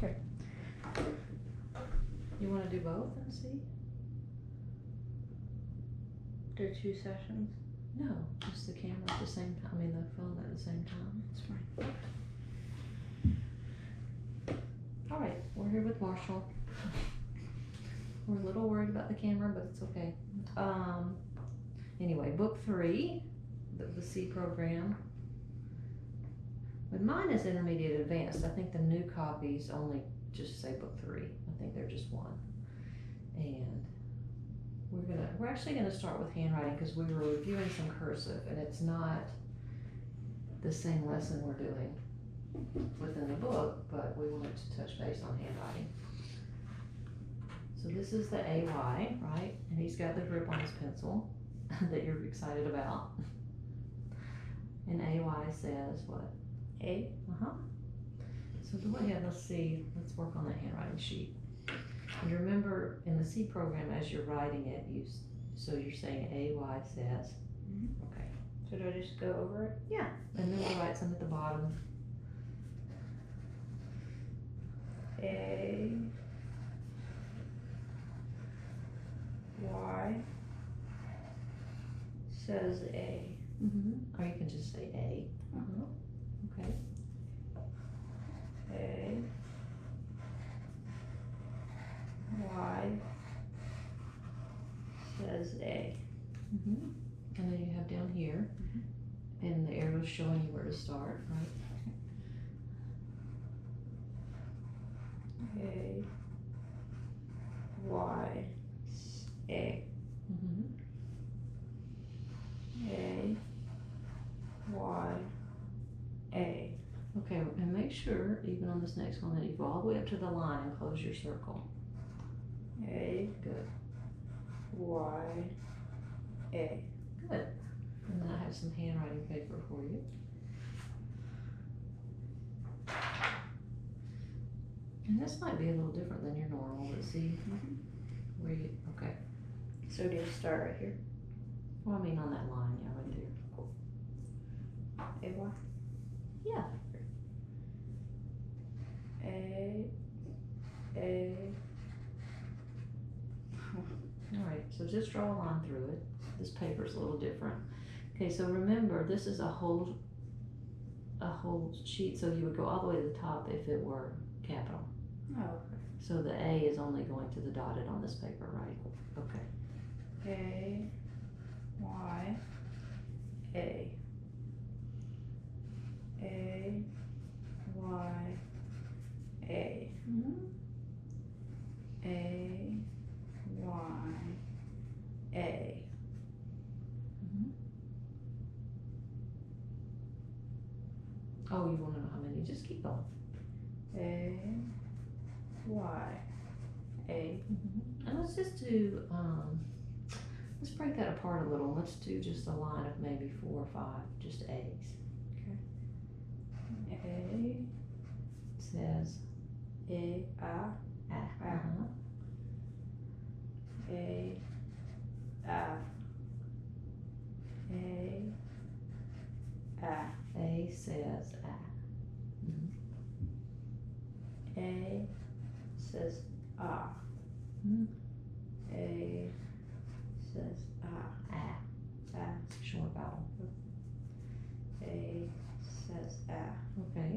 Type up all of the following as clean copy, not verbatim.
Here. You want to do both and see? Do 2 sessions. No, just the camera at the same time. I mean, the phone at the same time. That's fine. All right, we're here with Marshall. We're a little worried about the camera, but it's okay. Anyway, book 3, the C program. But mine is intermediate advanced. I think the new copies only just say book 3. I think they're just 1. And we're actually gonna start with handwriting because we were reviewing some cursive and it's not the same lesson we're doing within the book, but we wanted to touch base on handwriting. So this is the AY, right? And he's got the grip on his pencil that you're excited about. And AY says what? A. So go ahead, let's work on that handwriting sheet. And remember, in the C program, as you're writing it, so you're saying AY says, okay. So do I just go over it? Yeah, and then we'll write some at the bottom. A. Y. Says A. Or you can just say A. Okay. A. Y. Says A. And then you have down here, and the arrow's showing you where to start, right? A. Y. A. A. Y. A. Okay, and make sure, even on this next one, that you go all the way up to the line and close your circle. A. Good. Y. A. Good. And then I have some handwriting paper for you. And this might be a little different than your normal, but see where you, okay. So do you start right here? Well, I mean on that line, yeah, right there. A. Y. Yeah. A. A. Alright, so just draw a line through it. This paper's a little different. Okay, so remember, this is a whole sheet, so you would go all the way to the top if it were capital. Oh, okay. So the A is only going to the dotted on this paper, right? Okay. A. Y. A. A. Y. A. A. Y. A. Oh, you want to know how many? Just keep going. A. Y. A. And let's just do, let's break that apart a little. Let's do just a line of maybe 4 or 5, just A's. A. It says A. A. A. A. A. A. A says A. A says ah. A says ah. Ah. Short vowel. A says ah. Okay.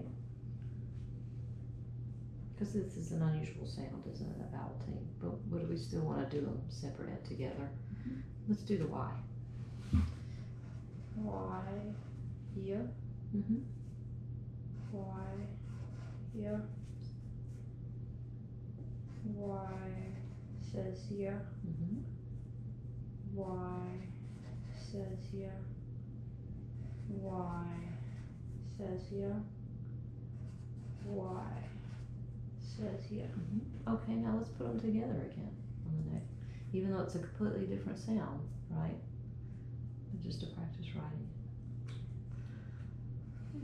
Because this is an unusual sound, isn't it, a vowel team? But we still want to do them separate and together. Let's do the Y. Y. Yeah. Y. Yeah. Y says yeah. Y says yeah. Y says yeah. Y says yeah. Okay, now let's put them together again on the neck. Even though it's a completely different sound, right? But just to practice writing it.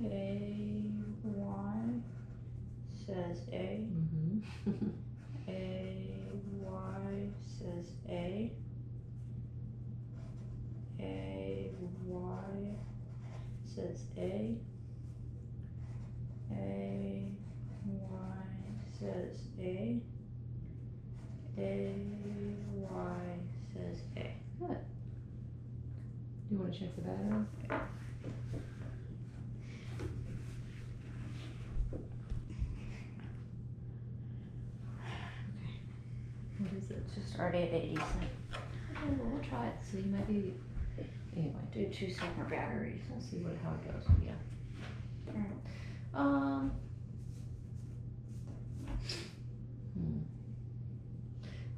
A. Y says A. A. Y says A. A. Y says A. A. Y says A. A, Y says A. Do you wanna check the battery? What is it? Just already at 80, so Okay, well, we'll try it, see, maybe, anyway, do 2 separate batteries. we'll see how it goes, yeah. Alright.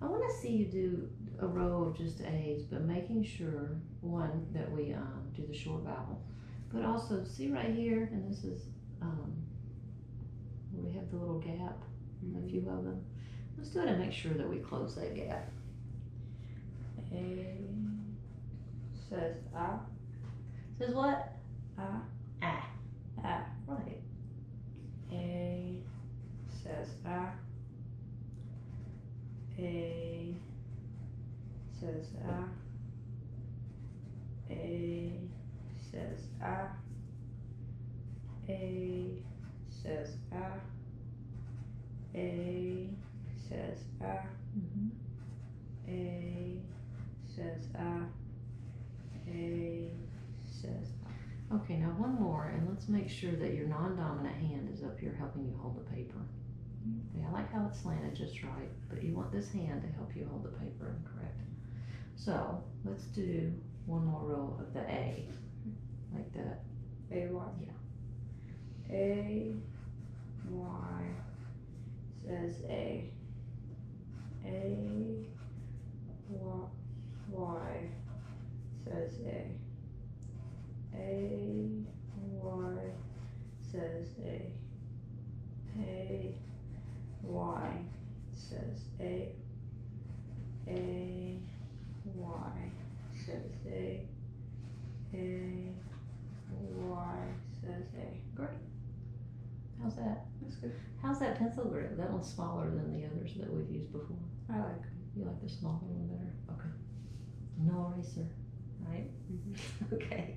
I wanna see you do a row of just A's, but making sure, one, that we, do the short vowel, but also, see right here, and this is, where we have the little gap, a few of them. Let's do it and make sure that we close that gap. A says A. Says what? A. Ah. A. Right. A says A. A says A. A says A. A says A. A says A. Mm-hmm. A says A. A says Okay, now one more, and let's make sure that your non-dominant hand is up here helping you hold the paper. Okay, I like how it's slanted just right, but you want this hand to help you hold the paper correct. So, let's do one more row of the A, like that. A Y. Yeah. A Y says A. A Y says A. A Y says A. A Y says A. A Y says A. A Y says A. Great. How's that? That's good. How's that pencil grip? That one's smaller than the others that we've used before. I like You like the smaller one better? Okay. No eraser, right? Mm-hmm. Okay.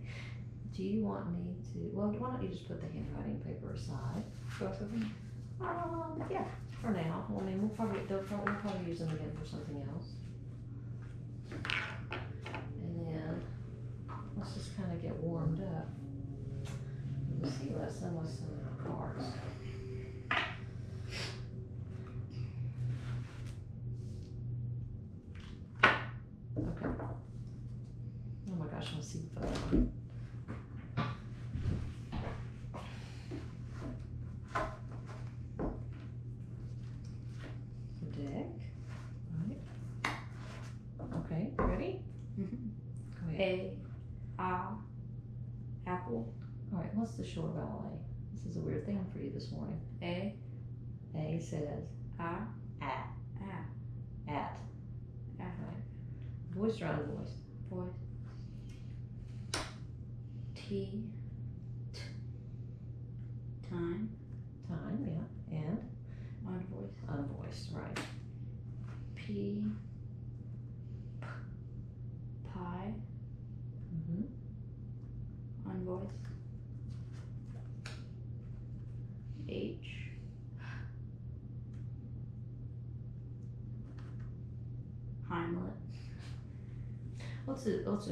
Do you want me to, well, why don't you just put the handwriting paper aside? both of them. Yeah, for now. I mean, we'll probably use them again for something else. And then, let's just kind of get warmed up. We'll see lesson with some cards. Okay. Oh my gosh, my seat fell on. The deck, right? Okay, ready? Mm-hmm. Go ahead. Apple. All right, what's the short vowel A? This is a weird thing for you this morning. A. A says A. at. A. At. A. Voiced or unvoiced? Voice. T. Time. Time, yeah. And Unvoiced. unvoiced, right. P. Pie. Mm-hmm. Unvoiced. H. Heimlet. Let's